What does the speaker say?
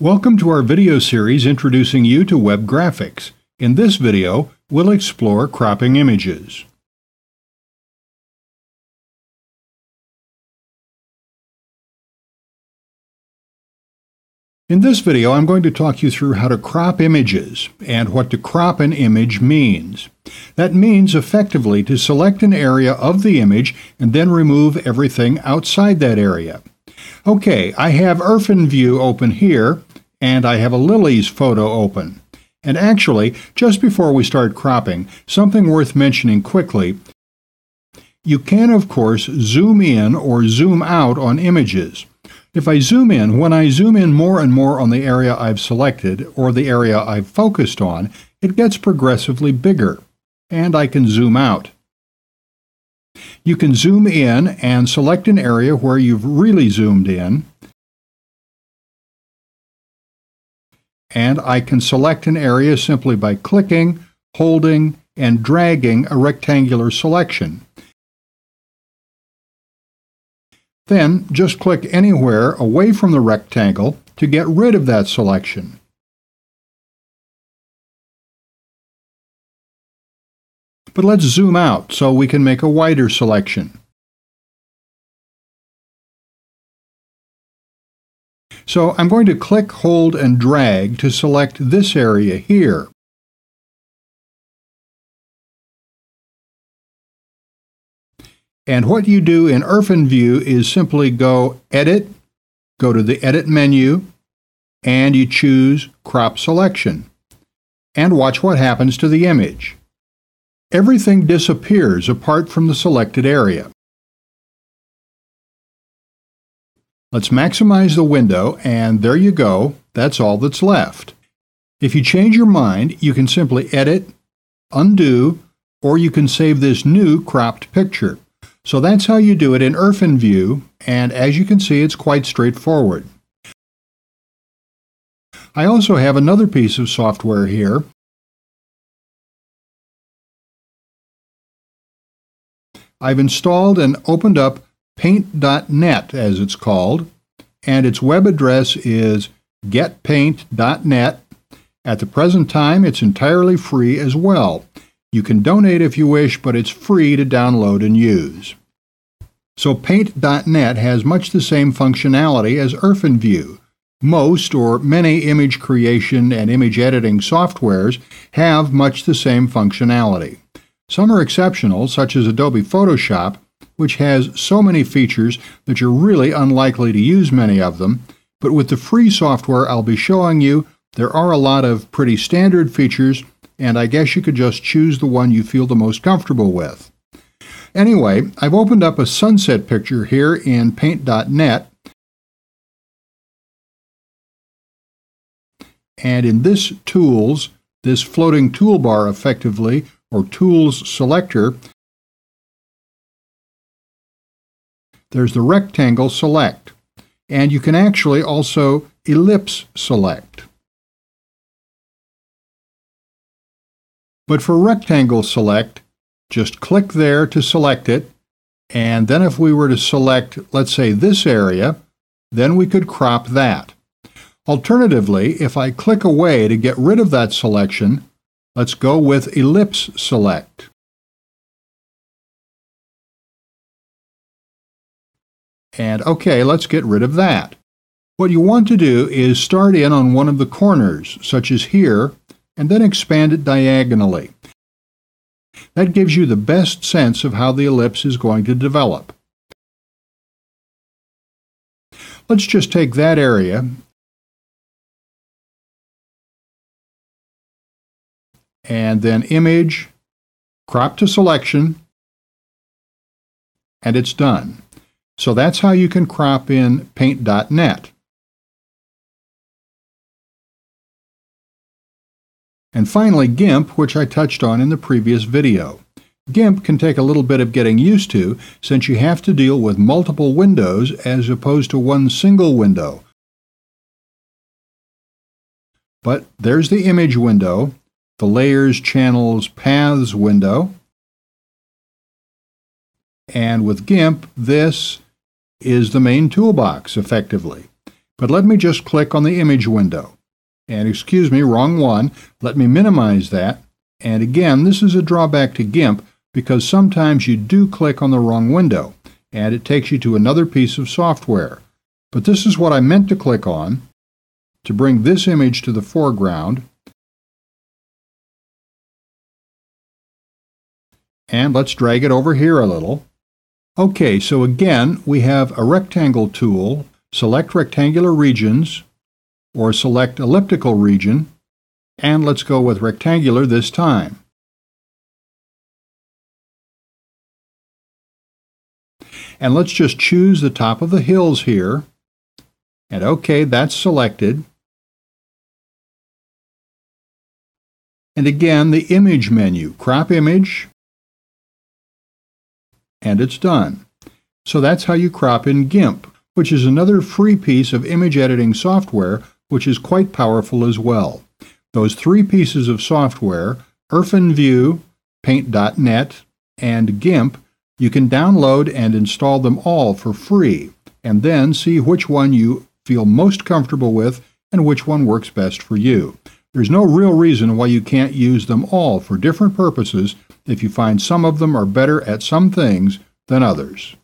Welcome to our video series introducing you to web graphics. In this video, we'll explore cropping images. In this video, I'm going to talk you through how to crop images and what to crop an image means. That means effectively to select an area of the image and then remove everything outside that area. Okay, I have IrfanView open here, and I have a Lilies photo open. And actually, just before we start cropping, something worth mentioning quickly. You can, of course, zoom in or zoom out on images. If I zoom in, when I zoom in more and more on the area I've selected or the area I've focused on, it gets progressively bigger, and I can zoom out. You can zoom in and select an area where you've really zoomed in, and I can select an area simply by clicking, holding, and dragging a rectangular selection. Then just click anywhere away from the rectangle to get rid of that selection. But let's zoom out so we can make a wider selection. So I'm going to click, hold, and drag to select this area here. And what you do in IrfanView is simply go Edit, go to the Edit menu, and you choose Crop Selection. And watch what happens to the image. Everything disappears apart from the selected area. Let's maximize the window, and there you go, that's all that's left. If you change your mind, you can simply edit, undo, or you can save this new cropped picture. So that's how you do it in IrfanView, and as you can see, it's quite straightforward. I also have another piece of software here. I've installed and opened up Paint.net, as it's called, and its web address is getpaint.net. At the present time, it's entirely free as well. You can donate if you wish, but it's free to download and use. So Paint.net has much the same functionality as IrfanView. Most or many image creation and image editing softwares have much the same functionality. Some are exceptional, such as Adobe Photoshop, which has so many features that you're really unlikely to use many of them, but with the free software I'll be showing you, there are a lot of pretty standard features, and I guess you could just choose the one you feel the most comfortable with. Anyway, I've opened up a sunset picture here in Paint.net, and in this Tools, this floating toolbar effectively, or Tools selector, there's the rectangle select, and you can actually also ellipse select. But for rectangle select, just click there to select it, and then if we were to select, let's say, this area, then we could crop that. Alternatively, if I click away to get rid of that selection, let's go with ellipse select. And okay, let's get rid of that. What you want to do is start in on one of the corners, such as here, and then expand it diagonally. That gives you the best sense of how the ellipse is going to develop. Let's just take that area and then Image, Crop to Selection, and it's done. So that's how you can crop in Paint.net. And finally, GIMP, which I touched on in the previous video. GIMP can take a little bit of getting used to, since you have to deal with multiple windows as opposed to one single window. But there's the image window, the Layers, Channels, Paths window, and with GIMP, this is the main toolbox, effectively. But let me just click on the image window. And excuse me, wrong one. Let me minimize that. And again, this is a drawback to GIMP because sometimes you do click on the wrong window and it takes you to another piece of software. But this is what I meant to click on to bring this image to the foreground. And let's drag it over here a little. Okay, so again, we have a rectangle tool. Select rectangular regions or select elliptical region, and let's go with rectangular this time. And let's just choose the top of the hills here. And okay, that's selected. And again, the image menu, crop image, and it's done. So that's how you crop in GIMP, which is another free piece of image editing software, which is quite powerful as well. Those three pieces of software, IrfanView, Paint.net, and GIMP, you can download and install them all for free, and then see which one you feel most comfortable with and which one works best for you. There's no real reason why you can't use them all for different purposes if you find some of them are better at some things than others.